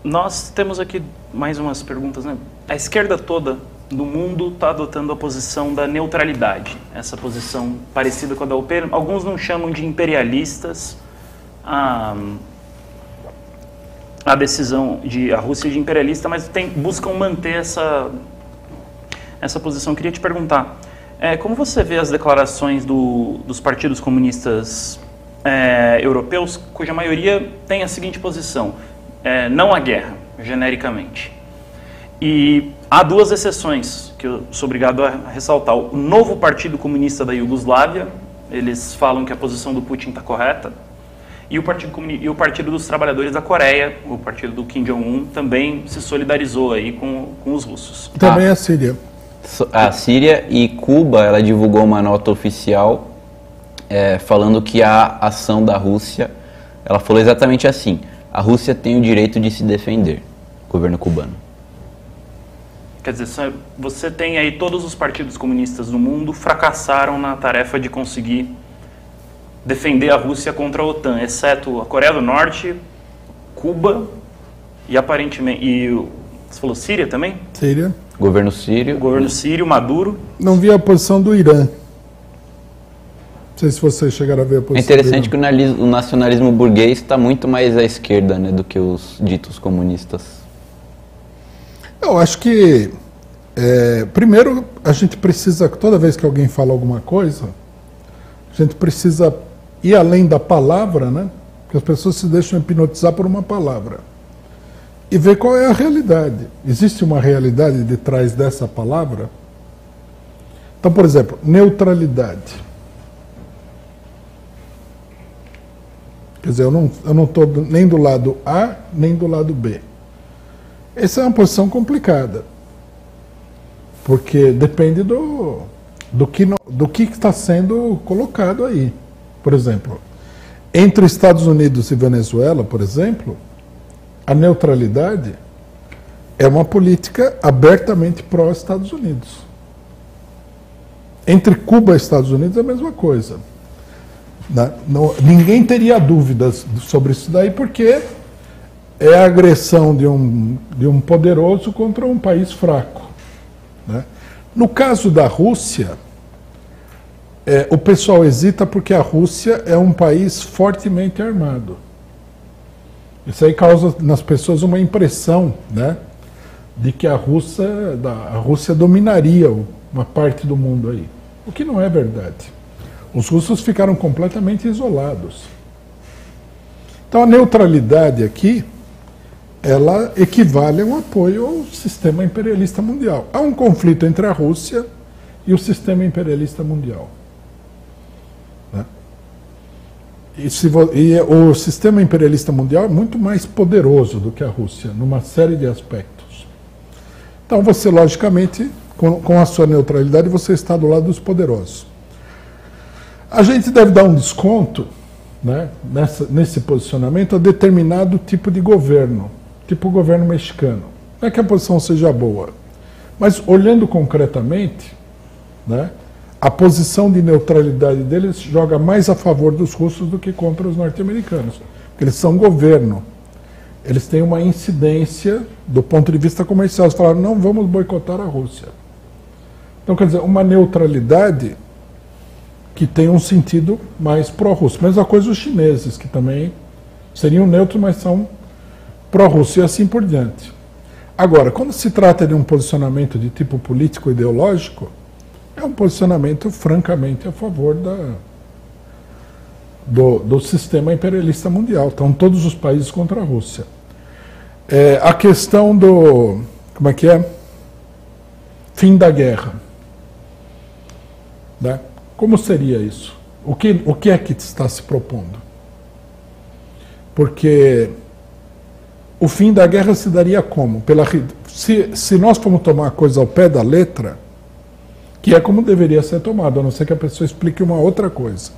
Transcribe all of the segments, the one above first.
Nós temos aqui mais umas perguntas, né? A esquerda toda do mundo está adotando a posição da neutralidade, essa posição parecida com a da OPEP. Alguns não chamam de imperialistas a decisão de a Rússia de imperialista, mas buscam manter essa posição. Eu queria te perguntar, como você vê as declarações dos partidos comunistas europeus, cuja maioria tem a seguinte posição: não à guerra, genericamente. E há duas exceções que eu sou obrigado a ressaltar. O novo Partido Comunista da Iugoslávia, eles falam que a posição do Putin está correta, e o Partido dos Trabalhadores da Coreia, o partido do Kim Jong-un, também se solidarizou aí com os russos. Também a Síria. A Síria e Cuba, ela divulgou uma nota oficial falando que a ação da Rússia, ela falou exatamente assim: a Rússia tem o direito de se defender, o governo cubano. Quer dizer, você tem aí todos os partidos comunistas do mundo fracassaram na tarefa de conseguir defender a Rússia contra a OTAN, exceto a Coreia do Norte, Cuba e aparentemente... você falou Síria também? Síria. Governo sírio. O governo sírio, Maduro. Não vi a posição do Irã. Não sei se vocês chegaram a ver a posição do Irã. É interessante que o nacionalismo burguês está muito mais à esquerda, né, do que os ditos comunistas. Eu acho que, primeiro, a gente precisa, toda vez que alguém fala alguma coisa, a gente precisa ir além da palavra, né? Porque as pessoas se deixam hipnotizar por uma palavra. E ver qual é a realidade. Existe uma realidade de trás dessa palavra? Então, por exemplo, neutralidade. Quer dizer, eu não estou nem do lado A, nem do lado B. Essa é uma posição complicada, porque depende do que está sendo colocado aí. Por exemplo, entre Estados Unidos e Venezuela, por exemplo, a neutralidade é uma política abertamente pró-Estados Unidos. Entre Cuba e Estados Unidos é a mesma coisa. Ninguém teria dúvidas sobre isso daí, porque é a agressão de um poderoso contra um país fraco, né? No caso da Rússia, o pessoal hesita porque a Rússia é um país fortemente armado. Isso aí causa nas pessoas uma impressão, né, de que a Rússia dominaria uma parte do mundo aí, o que não é verdade. Os russos ficaram completamente isolados. Então a neutralidade aqui, ela equivale a um apoio ao sistema imperialista mundial. Há um conflito entre a Rússia e o sistema imperialista mundial, né? E o sistema imperialista mundial é muito mais poderoso do que a Rússia, numa série de aspectos. Então você, logicamente, com a sua neutralidade, você está do lado dos poderosos. A gente deve dar um desconto, né, nesse posicionamento a determinado tipo de governo, tipo o governo mexicano. Não é que a posição seja boa, mas olhando concretamente, né, a posição de neutralidade deles joga mais a favor dos russos do que contra os norte-americanos, porque eles são governo. Eles têm uma incidência do ponto de vista comercial. Eles falaram, não vamos boicotar a Rússia. Então, quer dizer, uma neutralidade que tem um sentido mais pró-russo. Mesma coisa os chineses, que também seriam neutros, mas são pró-russo e assim por diante. Agora, quando se trata de um posicionamento de tipo político-ideológico, é um posicionamento francamente a favor do sistema imperialista mundial. Estão todos os países contra a Rússia. A questão do... como é que é? Fim da guerra. Né? Como seria isso? O que é que está se propondo? Porque o fim da guerra se daria como? Se nós formos tomar a coisa ao pé da letra, que é como deveria ser tomado, a não ser que a pessoa explique uma outra coisa.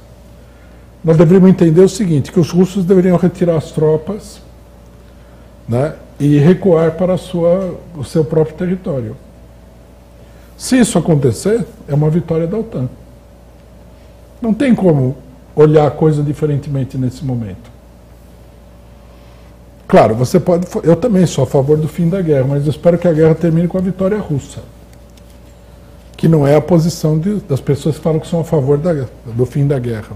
Nós deveríamos entender o seguinte, que os russos deveriam retirar as tropas, né, e recuar para o seu próprio território. Se isso acontecer, é uma vitória da OTAN. Não tem como olhar a coisa diferentemente nesse momento. Claro, você pode. Eu também sou a favor do fim da guerra, mas eu espero que a guerra termine com a vitória russa. Que não é a posição das pessoas que falam que são a favor do fim da guerra.